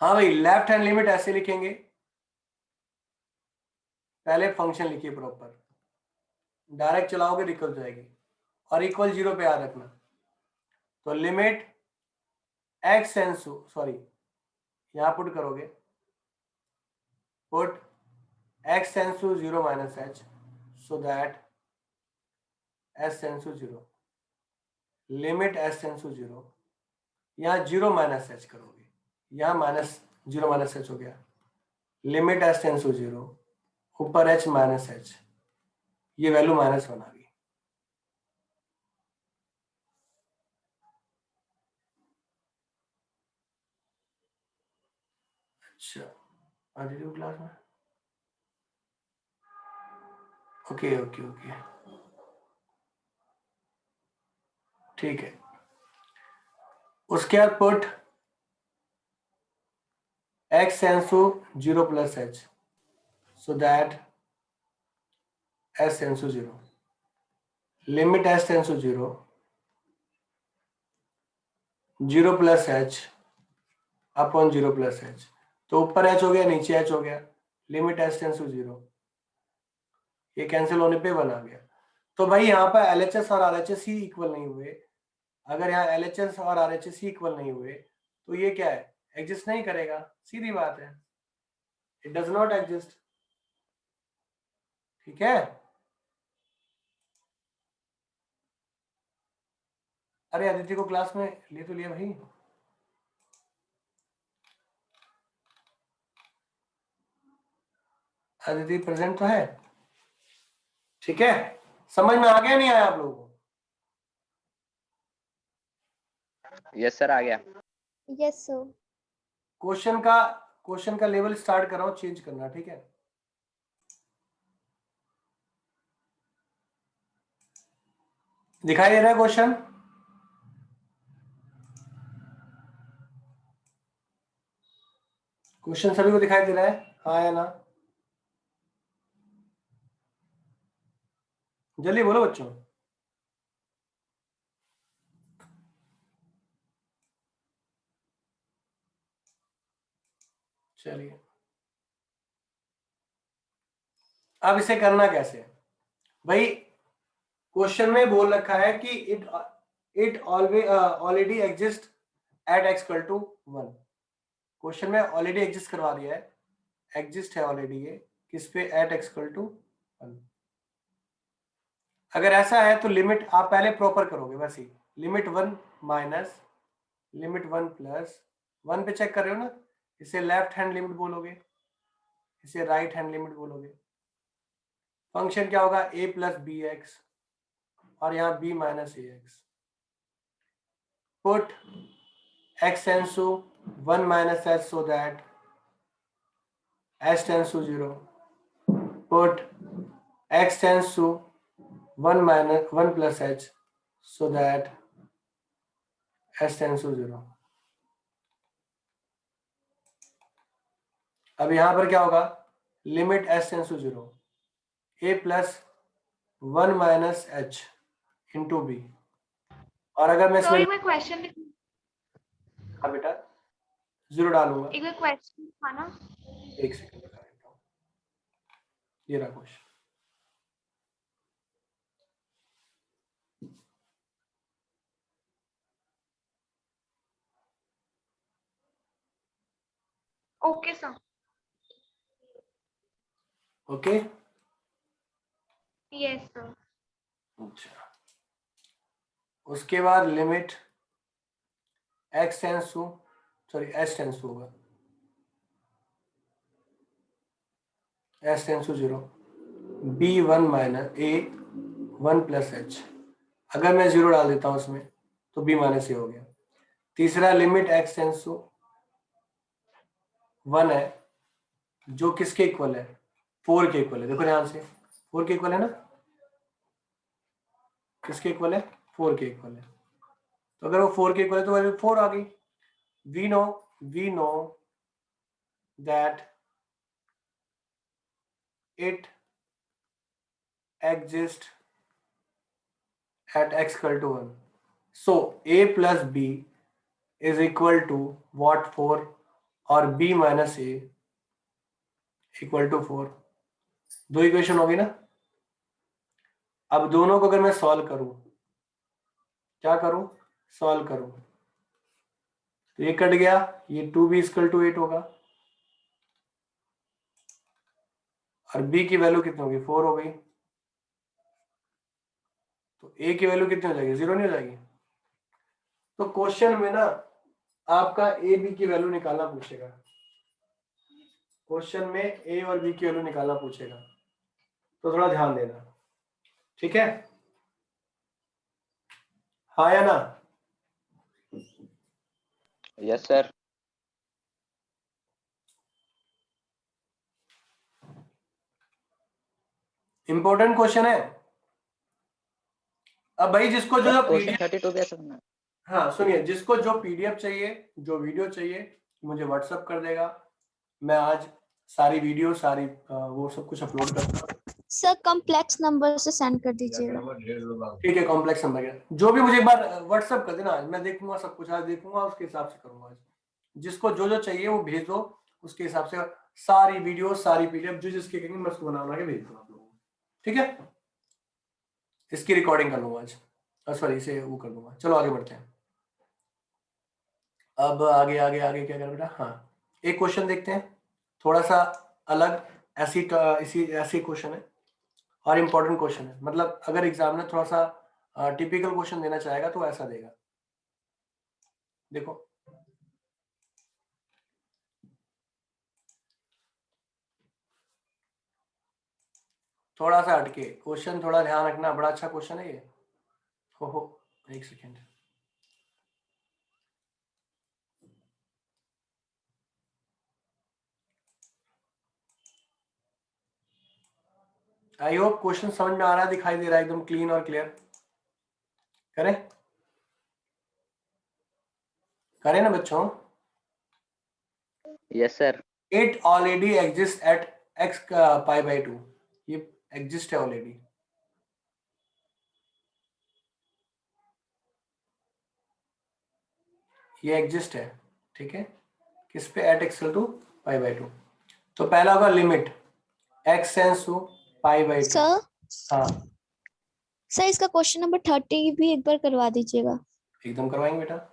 हाँ भाई, left hand limit ऐसे लिखेंगे, पहले फंक्शन लिखिए प्रॉपर, डायरेक्ट चलाओगे दिक्कत हो जाएगी। और इक्वल 0 पे याद रखना। तो limit X tends to, sorry यहां पुट करोगे, put x tends to 0 minus h, so that s tends to 0, limit s tends to 0, यहाँ 0 माइनस एच करोगे, यहाँ माइनस 0 माइनस एच हो गया, लिमिट s tends to 0, ऊपर h माइनस एच, ये value -1 आ गई। अच्छा, आज क्लास में ओके ओके ओके, ठीक है। उसके बाद put x tends to 0 plus h, so that s tends to 0, limit s tends to 0, 0 plus h upon 0 plus h, तो ऊपर h हो गया नीचे h हो गया, लिमिट s टेंस टू 0, ये कैंसिल होने पे 1 आ गया। तो भाई यहाँ पर LHS और RHS ही इक्वल नहीं हुए। अगर यहाँ LHS और RHS ही इक्वल नहीं हुए तो ये क्या है, एग्जिस्ट नहीं करेगा, सीधी बात है, इट डज नॉट एग्जिस्ट। ठीक है, अरे अदिति को क्लास में ले तो लिया भाई, अदिति प्रेजेंट तो है, ठीक है। समझ में आ गया नहीं आया आप लोगों को? यस सर, आ गया। Yes sir. क्वेश्चन का लेवल स्टार्ट कर रहा हूं, चेंज करना, ठीक है। दिखाई दे रहा है क्वेश्चन? क्वेश्चन सभी को दिखाई दे रहा है, हाँ या ना? जल्दी बोलो बच्चों। चलिए, अब इसे करना कैसे भाई? क्वेश्चन में बोल रखा है कि it always already exist at x equal to 1। Question में ऑलरेडी एग्जिस्ट करवा दिया है, एग्जिस्ट है ऑलरेडी ये, किस पे, एट x इक्वल टू 1। अगर ऐसा है तो लिमिट आप पहले प्रॉपर करोगे, वैसे ही लिमिट 1 माइनस लिमिट 1 प्लस 1 पे चेक कर रहे हो ना, इसे लेफ्ट हैंड लिमिट बोलोगे, इसे राइट हैंड लिमिट बोलोगे। फंक्शन क्या होगा, a प्लस बी एक्स, और यहाँ b minus A x. Put x tends to 1 minus h, so that s tends to 0. Put x tends to 1 minus 1 plus h, so that s tends to 0. अब यहां पर क्या होगा, limit s tends to 0, a plus 1 minus h into B. और अगर मैं इसमें question, हाँ बेटा 0 डालूंगा, एक क्वेश्चन था ना, एक सेकंड बता देता हूँ, ये रहा क्वेश्चन। Okay sir. Okay, yes sir. अच्छा, उसके बाद limit x tends to, sorry s tends to होगा, s tends to 0, b1 minus a 1 plus h। अगर मैं 0 डाल देता हूं उसमें तो b माइनस ए हो गया। तीसरा लिमिट x टेंस टू 1 है, जो किसके इक्वल है, 4 के इक्वल है। देखो ध्यान से, 4 के इक्वल है ना, किसके इक्वल है, 4 के इक्वल है। तो अगर वो 4 के इक्वल है तो वैल्यू 4 आ गई। We know that it exist at x equal to 1. So a plus b is equal to what, 4? और b minus A equal to 4। दो इक्वेशन होगी ना। अब दोनों को अगर मैं सॉल्व करूं, क्या करूं, सॉल्व करूं, तो ये कट गया, ये 2b इक्वल टू 8 होगा और b की वैल्यू कितनी होगी, 4 हो गई। तो a की वैल्यू कितनी हो जाएगी, 0 नहीं हो जाएगी। तो क्वेश्चन में ना आपका a b की वैल्यू निकालना पूछेगा, क्वेश्चन में a और b की वैल्यू निकालना पूछेगा, तो थोड़ा ध्यान देना, ठीक है। हाँ या ना। Yes sir. इंपॉर्टेंट क्वेश्चन है। अब भाई जिसको जो सर क्वेश्चन पीडीएफ, 32 कैसे करना है? हाँ सुनिए, जिसको जो पीडीएफ चाहिए, जो वीडियो चाहिए, मुझे व्हाट्सअप कर देगा। मैं आज सारी वीडियो सारी वो सब कुछ अपलोड करता हूँ। सर कॉम्प्लेक्स नंबर से सेंड कर दीजिएगा। ठीक है, कॉम्प्लेक्स नंबर है, जो भी मुझे एक बार व्हाट्सअप कर देना, आज मैं देखूंगा सब कुछ, आज देखूंगा उसके हिसाब से करूंगा। आज जिसको जो जो चाहिए वो भेज दो, उसके हिसाब से सारी वीडियो सारी पीडीएफ जो जिसके कहेंगे मैं उसको बना के भेज दूंगा आप लोगों को, ठीक है। इसकी रिकॉर्डिंग कर लूंगा आज, सॉरी इसे वो कर दूंगा। चलो आगे बढ़ते हैं। अब आगे आगे आगे क्या करें बेटा, हाँ एक क्वेश्चन देखते हैं, थोड़ा सा अलग, ऐसी इसी ऐसी क्वेश्चन है और इम्पोर्टेंट क्वेश्चन है। मतलब अगर एग्जामिनर थोड़ा सा टिपिकल क्वेश्चन देना चाहेगा तो ऐसा देगा। देखो थोड़ा सा हटके क्वेश्चन, थोड़ा ध्यान रखना, बड़ा अच्छा क्वेश्चन है ये। हो एक सेकेंड, आई होप क्वेश्चन समझ में आ रहा है, दिखाई दे रहा है एकदम क्लीन और क्लियर। करें करें ना बच्चों। Yes sir. It already exist at x pi by 2, ये एग्जिस्ट है ऑलरेडी। ये एग्जिस्ट है, ठीक है, किस पे, at equal to pi by 2। तो पहला होगा limit x tends to pi by 2। Sir हाँ सर इसका क्वेश्चन नंबर 30 भी एक बार करवा दीजिएगा। एकदम करवाएंगे बेटा।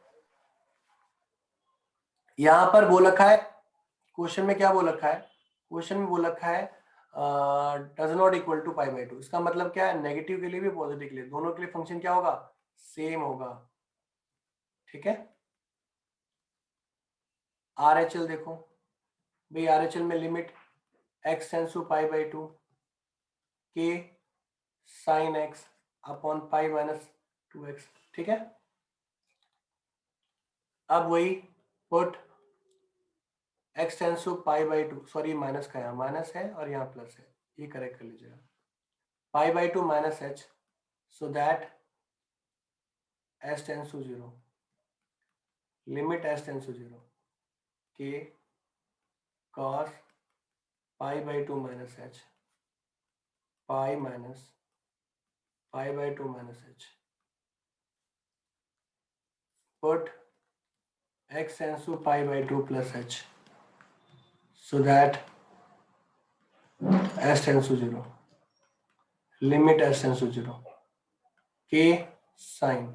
यहां पर बोल रखा है, क्वेश्चन में क्या बोल रखा है, क्वेश्चन में बोल रखा है does not equal to pi by 2। इसका मतलब क्या है, नेगेटिव के लिए भी पॉजिटिव के लिए, दोनों के लिए फंक्शन क्या होगा, सेम होगा, ठीक है। RHL देखो भाई, RHL में limit x tends to pi by 2 के sine x upon pi minus 2x, ठीक है। अब वही put x tends to pi by 2, sorry minus का, यहाँ माइनस है और यहाँ प्लस है, ये करेक्ट कर लीजिएगा, pi by 2 minus h, so that s tends to 0, limit s tends to 0 के cos pi by 2 minus h pi minus pi by 2 minus h, put x tends to pi by 2 plus h, so that s tends to 0, limit s tends to 0 k sign,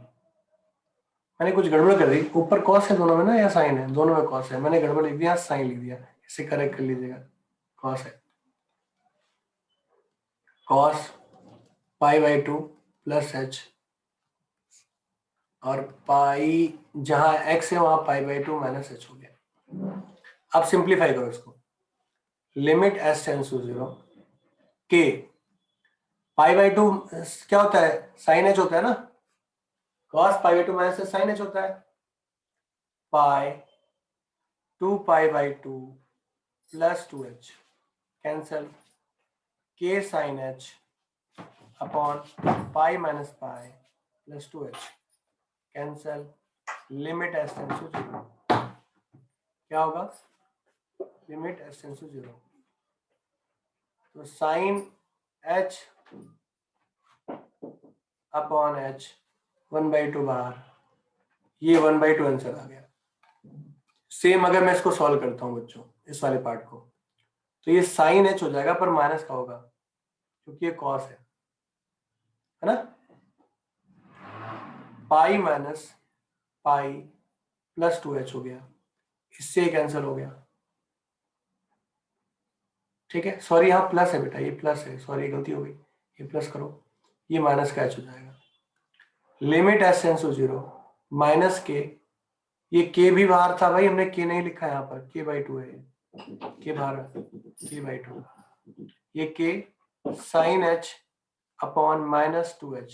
मैंने कुछ गड़बड़ कर दी, ऊपर cos है दोनों में ना या साइन है, दोनों में कॉस है, मैंने गड़बड़ लिख दिया, साइन लिख दिया, इसे करेक्ट कर लीजिएगा, कॉस है, cos pi by 2 plus h, और पाई जहां x है वहां पाई बाई 2 माइनस h हो गया। अब सिंप्लीफाई करो इसको, लिमिट s टेंड्स टू 0 के पाई बाई 2 क्या होता है, साइन h होता है ना, cos pi by 2 minus sine h होता है, pi 2 pi by 2 plus 2h cancel, k sine h upon pi minus pi plus 2h cancel, limit s tends to 0, क्या होगा, लिमिट s टेंड्स टू 0, तो sign h upon h 1/2 बाहर, ये 1/2 answer आ गया। Same अगर मैं इसको सॉल्व करता हूं बच्चों, इस वाले पार्ट को, तो ये साइन एच हो जाएगा पर माइनस का होगा क्योंकि ये कॉस है ना। पाई माइनस पाई प्लस 2h हो गया, इससे कैंसिल हो गया। ठीक है, सॉरी यहाँ प्लस है बेटा, ये प्लस है, सॉरी गलती हो गई, ये प्लस करो, ये माइनस का h हो जाएगा। Limit S tends to 0 minus K, ये के भी बाहर था भाई, हमने के नहीं लिखा यहाँ पर, k/2 है, के बाहर k/2, ये के sign h upon minus 2h,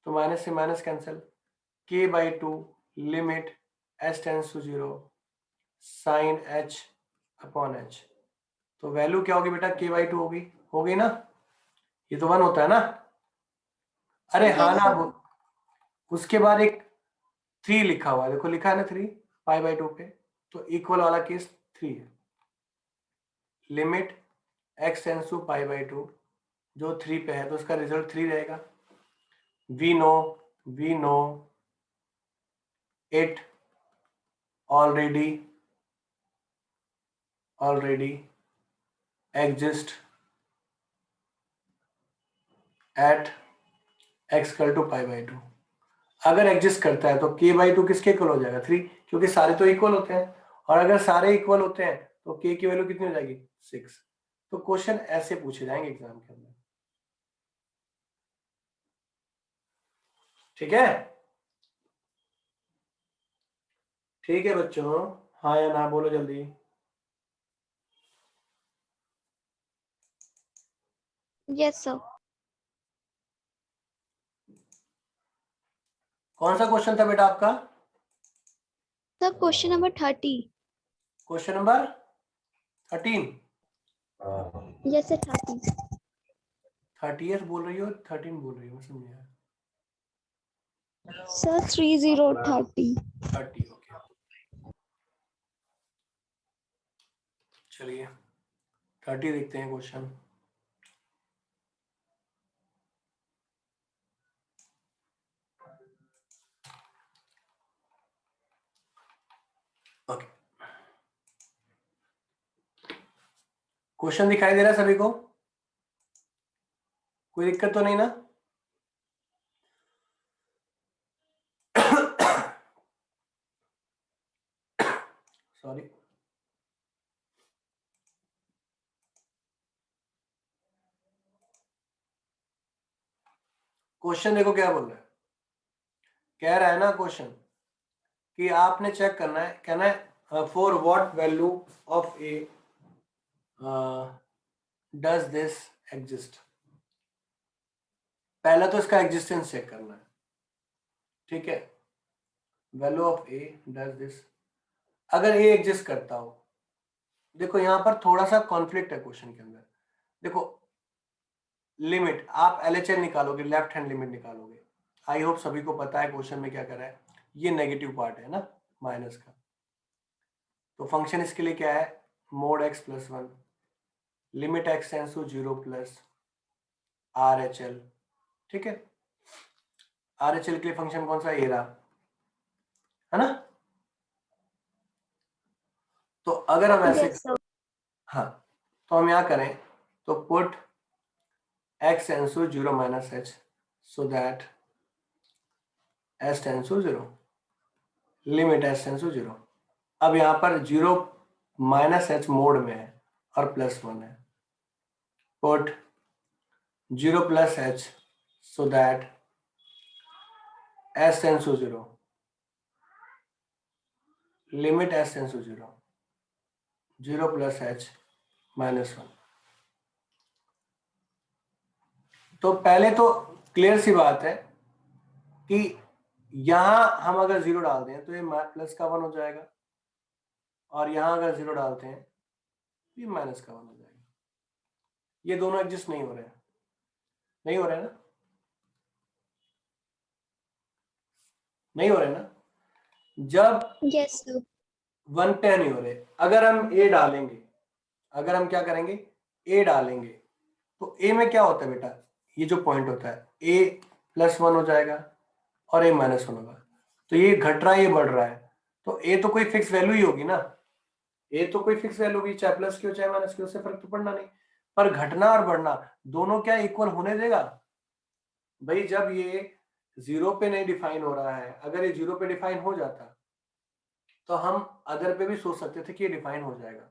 तो माइनस से minus cancel, k/2 limit s tends to 0 sine h upon h, तो वैल्यू क्या होगी बेटा, k/2 होगी, हो गई ना, ये तो 1 होता है ना। अरे हाँ Yes, ना, sir. उसके बाद एक 3 लिखा हुआ है, देखो लिखा है ना 3 पाई/2 पे, तो इक्वल वाला केस 3 है। लिमिट x टेंड्स टू पाई/2 जो 3 पे है तो उसका रिजल्ट 3 रहेगा। We know it already exist at x equal to पाई/2। अगर एग्जिस्ट करता है तो k/2 किसके इक्वल हो जाएगा, 3, क्योंकि सारे तो इक्वल होते हैं, और अगर सारे इक्वल होते हैं तो k की वैल्यू कितनी हो जाएगी, 6। तो क्वेश्चन ऐसे पूछे जाएंगे एग्जाम के अंदर। ठीक है, ठीक है बच्चों, हाँ या ना बोलो जल्दी। Yes, sir. कौन सा क्वेश्चन था बेटा आपका, Sir, question number 30. Question number 13? Yes, sir, 30. 30th बोल रही हो 13 बोल रही हो, मैं समझ नहीं आया। Sir, 3030. 30, ओके, चलिए 30 देखते हैं क्वेश्चन। ओके, क्वेश्चन दिखाई दे रहा है सभी को, कोई दिक्कत तो नहीं ना। सॉरी, क्वेश्चन देखो क्या बोल रहा है, कह रहा है ना क्वेश्चन कि आपने चेक करना है, कहना है for what value of A does this exist. पहला तो इसका एग्जिस्टेंस चेक करना है, ठीक है, value of A does this, अगर ए एग्जिस्ट करता हो, देखो यहां पर थोड़ा सा कॉन्फ्लिक्ट है क्वेश्चन के अंदर। देखो लिमिट आप LHL निकालोगे, लेफ्ट हैंड लिमिट निकालोगे, आई होप सभी को पता है क्वेश्चन में क्या करा है, ये नेगेटिव पार्ट है ना माइनस का, तो फंक्शन इसके लिए क्या है, mod x plus 1 limit x tends to 0 plus RHL। ठीक है, RHL के लिए फंक्शन कौन सा, ये रहा है ना। तो अगर हम ऐसे Yes, sir. हाँ, तो हम यहाँ करें तो put x tends to 0 minus h so that s tends to 0, limit s tends to 0। अब यहाँ पर 0 माइनस h मोड में है और प्लस 1 है, put 0 plus h so that s tends to 0, limit s tends to 0, 0 plus h minus 1। तो पहले तो क्लियर सी बात है कि यहां हम अगर 0 डालते हैं तो ये प्लस का 1 हो जाएगा, और यहां अगर 0 डालते हैं तो ये माइनस का 1 हो जाएगा। ये दोनों एडजस्ट नहीं हो रहे हैं, नहीं हो रहे हैं ना, नहीं हो रहे ना, जब Yes, sir. 1 पे नहीं हो रहे, अगर हम ए डालेंगे, अगर हम क्या करेंगे, ए डालेंगे, तो ए में क्या होता है बेटा, ये जो पॉइंट होता है ए प्लस 1 हो जाएगा और ए माइनस 1 होगा, तो ये घट रहा है ये बढ़ रहा है, तो ए तो कोई फिक्स वैल्यू ही होगी ना, ए तो कोई फिक्स वैल्यू भी, चाहे प्लस की हो चाहे माइनस की हो, उससे फर्क तो पड़ना नहीं। पर घटना और बढ़ना दोनों क्या इक्वल होने देगा भाई? जब ये 0 पे नहीं डिफाइन हो रहा है, अगर ये 0 पे डिफाइन हो जाता तो हम अदर पे भी सोच सकते थे कि ये डिफाइन हो जाएगा,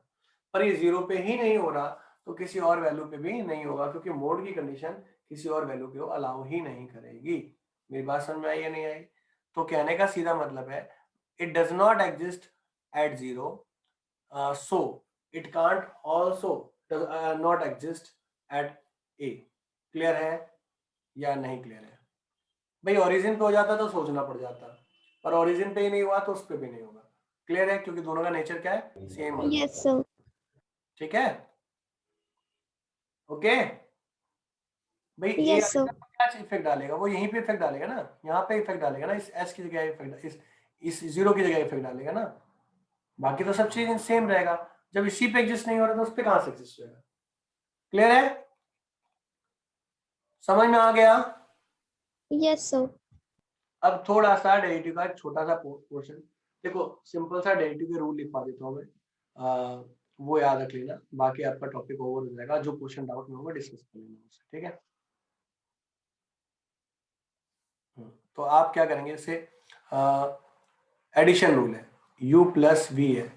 पर ये 0 पे ही नहीं हो रहा तो किसी और वैल्यू पे भी नहीं होगा, क्योंकि मोड की कंडीशन किसी और वैल्यू को अलाउ ही नहीं करेगी। मेरी बात समझ में आई या नहीं आई? तो कहने का सीधा मतलब है it does not exist at 0, so it can't also not exist at A. Clear है या नहीं क्लियर है? भाई ओरिजिन पे हो जाता तो सोचना पड़ जाता, पर ओरिजिन पे ही नहीं हुआ तो उस पे भी नहीं होगा। क्लियर है? क्योंकि दोनों का नेचर क्या है? सेम है। Yes, sir. ठीक है, ओके भाई। ए Yes, sir. क्या इफेक्ट डालेगा? वो यहीं पे इफेक्ट डालेगा ना, यहाँ पे इफेक्ट डालेगा ना, इस एच की जगह इफेक्ट, इस 0 की जगह इफेक्ट डालेगा ना। बाकी तो सब चीज सेम रहेगा। जब इसी पे एग्जिस्ट नहीं हो रहा तो उस पे कहां से एग्जिस्ट होगा? क्लियर है? समझ में आ गया? Yes, sir. अब थोड़ा सा डेरिवेटिव का एक छोटा सा पोर्शन देखो, सिंपल सा डेरिवेटिव के रूल लिखवा देता हूँ मैं, वो याद रख लेना, बाकी आपका टॉपिक ओवर हो जाएगा। जो क्वेश्चन डाउट में होगा डिस्कस कर लेना उससे, ठीक है? तो आप क्या करेंगे, इससे एडिशन रूल है, u प्लस वी है,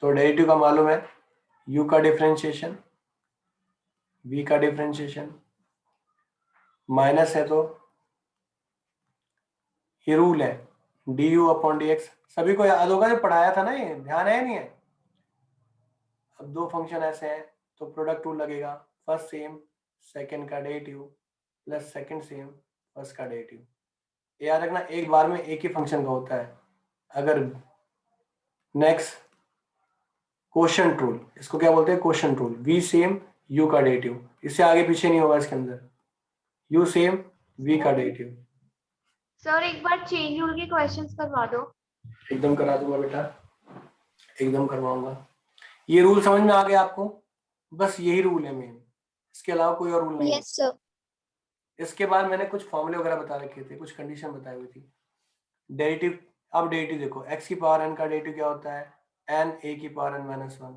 तो डेरिवेटिव का मालूम है u का डिफरेंशिएशन, v का डिफरेंशिएशन, माइनस है तो ये रूल है du अपॉन dx। सभी को याद होगा, जो पढ़ाया था ना, ये ध्यान है नहीं है? अब दो फंक्शन ऐसे हैं तो प्रोडक्ट रूल लगेगा, फर्स्ट सेम सेकंड का derivative plus second same first का डेरिवेटिव। याद रखना एक बार में एक ही फंक्शन का होता है। अगर नेक्स्ट क्वोशंट रूल, इसको क्या बोलते हैं? Quotient rule, v same u का डेरिवेटिव, इससे आगे पीछे नहीं होगा इसके अंदर, u सेम v का डेरिवेटिव। सर एक बार चेन रूल के क्वेश्चंस करवा दो। एकदम करा दूंगा बेटा, एकदम करवाऊंगा। ये रूल समझ में आ गया आपको? बस यही रूल है मेन, इसके अलावा कोई और रूल नहीं है। Yes, sir. इसके बाद मैंने कुछ फॉर्मूले वगैरह बता रखे थे, कुछ कंडीशन बताई हुई थी। डेरिवेटिव, अब डेरिवेटिव देखो, x की पावर n का डेरिवेटिव क्या होता है? n a की पावर n माइनस 1।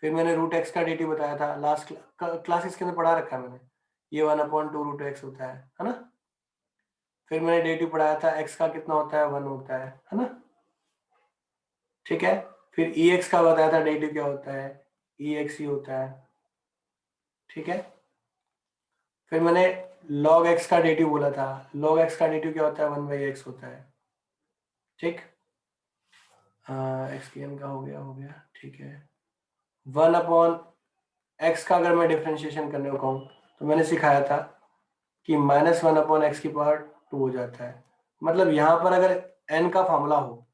फिर मैंने रूट x का डेरिवेटिव बताया था, लास्ट क्लासेस के अंदर पढ़ा रखा है मैंने, ये 1/2 रूट x होता है ना? फिर मैंने डेरिवेटिव पढ़ाया था x का कितना होता है? 1 होता है ना? ठीक है। फिर ex का बताया था डेरिवेटिव क्या होता है? ex ही होता है, ठीक है। फिर मैंने log x का डेरिवेटिव बोला था, log x का डेरिवेटिव क्या होता है? 1/x होता है, ठीक। एक्स की एन का हो गया, ठीक है। 1/x का अगर मैं डिफरेंशिएशन करने को कहूँ तो मैंने सिखाया था कि -1/x की पावर 2 हो जाता है। मतलब यहाँ पर अगर n का फॉर्मूला हो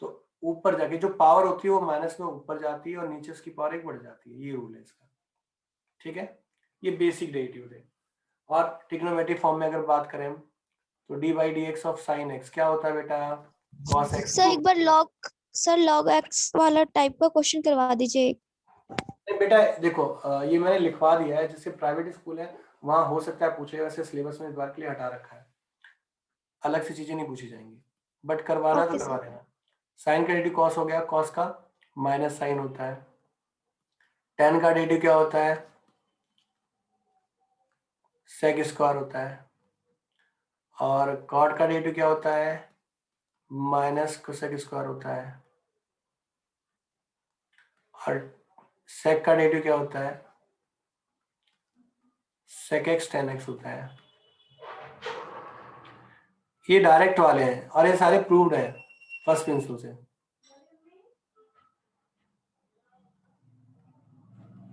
तो ऊपर जाके जो पावर होती है वो माइनस में ऊपर जाती है और नीचे उसकी पावर 1 बढ़ जाती है, ये रूल है इसका, ठीक है। ये बेसिक डेरिवेटिव है। और ट्रिग्नोमेट्रिक फॉर्म में अगर बात करें तो d/dx ऑफ sin x क्या होता है बेटा? cos x। सर एक बार log x वाला टाइप का क्वेश्चन करवा दीजिए। नहीं बेटा देखो, ये मैंने लिखवा दिया है, जिससे प्राइवेट स्कूल है वहां हो सकता है पूछे, वैसे सिलेबस में इस बार के लिए हटा रखा है, अलग से चीजें नहीं पूछी जाएंगी, बट करवाना तो Okay, करवा sir. देना। साइन का डेरिवेटिव कॉस हो गया, कॉस का माइनस साइन होता है। टेन का डेरिवेटिव क्या होता है? सेक स्क्वायर होता है। और कॉट का डेरिवेटिव क्या होता है? माइनस कोसेक स्क्वायर होता है। और सेक का डेरिवेटिव क्या होता है? सेक एक्स टेन एक्स होता है। ये डायरेक्ट वाले हैं और ये सारे प्रूव्ड हैं फर्स्ट प्रिंसिपल से।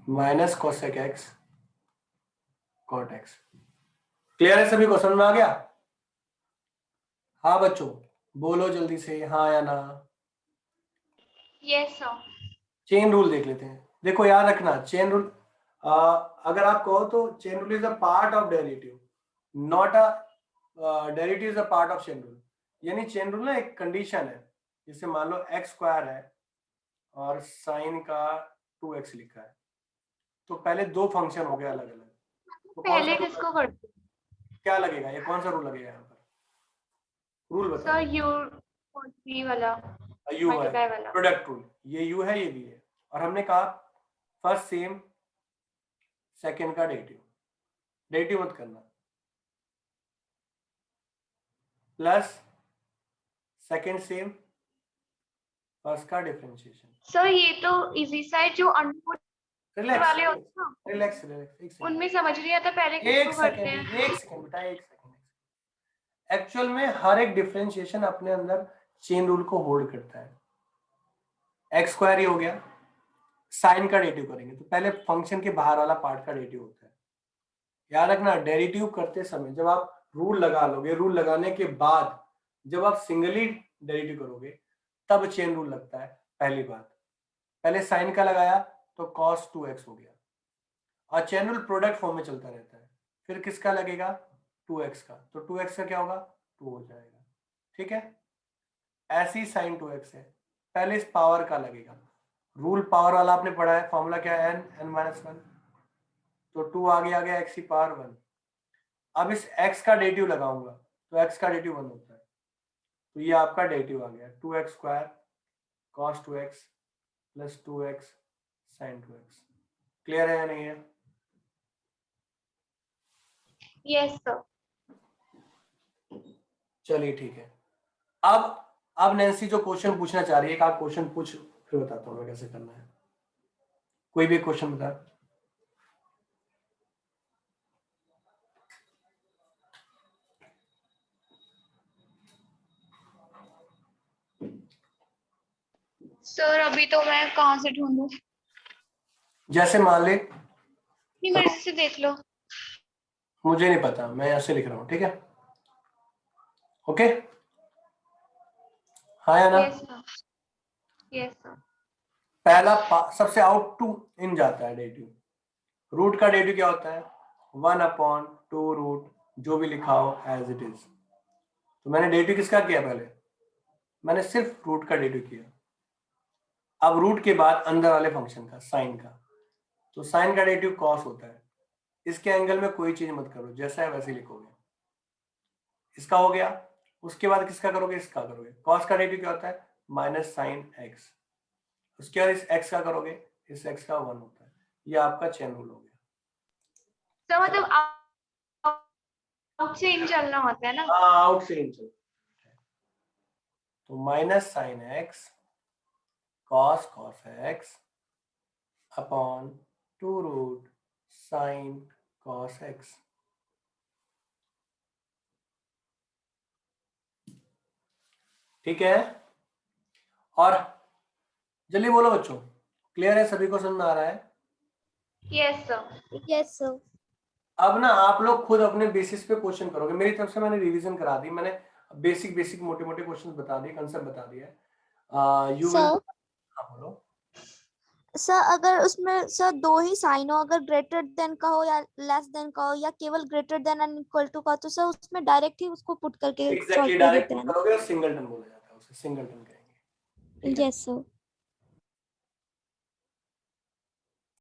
Minus cosec X cot X. Clear है सभी को? समझ में आ गया? हाँ बच्चों बोलो जल्दी से हाँ या ना। Yes sir. चेन रूल देख लेते हैं। देखो याद रखना चेन रूल, अगर आप कहो तो chain rule is a part of derivative, not a derivative is a part of chain rule. यानी चेन रूल ना एक कंडीशन है, जैसे मान लो एक्स स्क्वायर है और साइन का 2x लिखा है, तो पहले दो फंक्शन हो गए अलग अलग, तो कौन पहले सा किसको कर दो? क्या लगेगा? ये कौन सा रूल लगेगा यहाँ पर? रूल बताओ। सर यू 3 वाला। यू है मल्टीप्लाई वाला। प्रोडक्ट रूल, ये यू है ये भी है, और हमने कहा फर्स्ट सेम सेकंड का डेरिवेटिव मत करना, प्लस सेकंड सेम फर्स्ट का डिफरेंशिएशन। सर ये तो इजी साइड जो अंडरवुड रिलैक्स वाले होते हैं ना, रिलैक्स रिलैक्स, एक उनमें सेकंड समझ नहीं आता पहले किसको करते हैं। एक सेकंड बेटा, एक सेकंड। एक्चुअल में हर एक डिफरेंशिएशन अपने अंदर चेन रूल को होल्ड करता है। एक्स स्क्वायर ही हो गया, साइन का डेरिवेटिव करेंगे तो पहले फंक्शन के बाहर वाला पार्ट का डेरिवेटिव होता है। याद रखना, डेरिवेटिव करते समय जब आप रूल लगा लोगे, रूल लगाने के बाद जब आप सिंगली डेरिवेटिव करोगे तब चेन रूल लगता है। पहली बात, पहले साइन का लगाया तो cos 2x हो गया, और चेन रूल प्रोडक्ट फॉर्म में चलता रहता है। फिर किसका लगेगा? 2x का, तो 2x का क्या होगा? 2 हो जाएगा। ठीक है, ऐसी साइन 2x है, पहले इस पावर का लगेगा। रूल पावर वाला आपने पढ़ा है, फॉर्मूला क्या है? n-1, तो 2 आगे आ गया x की पावर 1। अब इस x का डेरिवेटिव लगाऊंगा तो x का डेरिवेटिव 1 होता है, तो ये आपका डेरिवेटिव आ गया 2x square cos 2x plus 2x sin 2x। Clear है या नहीं है? Yes sir. चलिए ठीक है। अब नैन्सी जो क्वेश्चन पूछना चाह रही है, एक आप क्वेश्चन पूछ, फिर बताता हूँ मैं कैसे करना है। कोई भी क्वेश्चन बता। सर अभी तो मैं कहाँ से ढूंढूं? जैसे मान ले, नहीं मेरे से देख लो। मुझे नहीं पता, मैं ऐसे लिख रहा हूँ, ठीक है? ओके, हाँ या ना? Yes sir, yes sir. पहला सबसे आउट टू इन जाता है डेरिवेटिव। रूट का डेरिवेटिव क्या होता है? 1/2 रूट, जो भी लिखा हो एज इट इज। तो मैंने डेरिवेटिव किसका किया? पहले मैंने सिर्फ रूट का डेरिवेटिव किया। अब रूट के बाद अंदर वाले फंक्शन का, साइन का, तो साइन का डेरिवेटिव कॉस होता है। इसके एंगल में कोई चीज मत करो, जैसा है वैसे लिखोगे। इसका हो गया, उसके बाद किसका करोगे? इसका करोगे। कॉस का डेरिवेटिव क्या होता है? Minus sine x. उसके बाद इस एक्स का करोगे, इस एक्स का 1 होता है। ये आपका चेन रूल हो गया। सर मतलब आउट से इन चलना होता है ना? आउट से इन चलो, तो minus sine X cos X upon 2 root sine cos X. ठीक है, और जल्दी बोलो बच्चों, क्लियर है? सभी को समझ में आ रहा है? Yes sir. Yes sir. अब ना आप लोग खुद अपने बेसिस पे क्वेश्चन करोगे। मेरी तरफ से मैंने रिवीजन करा दी, मैंने बेसिक मोटे मोटे क्वेश्चन बता दिए, कंसेप्ट बता दिया। यू विल, सर हाँ बोलो। सर अगर उसमें सर दो ही साइन हो, अगर ग्रेटर देन का हो या लेस देन का हो या केवल greater than and equal to का, तो सर उसमें डायरेक्ट ही उसको पुट करके एग्जैक्टली सॉल्व कर डायरेक्ट देते हैं। करोगे और सिंगलटन बोला जाता है उसे, सिंगलटन कहेंगे। ठीक है? Yes sir.